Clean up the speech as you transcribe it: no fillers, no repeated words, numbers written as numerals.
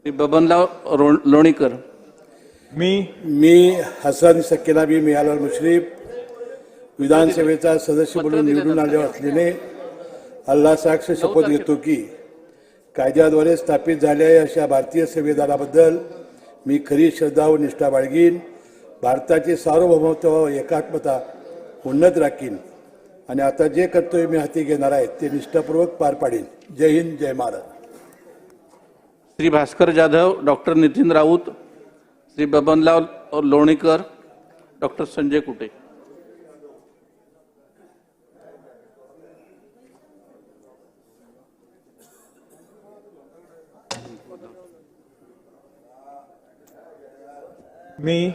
श्री बबनराव लोणीकर, मी हसन सकीनाबी मियालाल मुश्रीफ विधानसभेचा सदस्य म्हणून निवडून आले असल्याने अल्लाह साक्ष शपथ घेतो की कायद्याद्वारे स्थापित झालेल्या अशा भारतीय संविधानाबद्दल मी खरी श्रद्धा व निष्ठा बाळगीन, भारताचे सार्वभौमत्व व एकात्मता उन्नत राखीन आणि आता जे कर्तव्य मी हाती घेणार आहे ते निष्ठापूर्वक पार पाडीन. जय हिंद, जय महाराष्ट्र. Shri Bhaskar Jadhav, doctor Nitin Raut, Shri Babanrao Lonikar, doctor Sanjay Kute. मी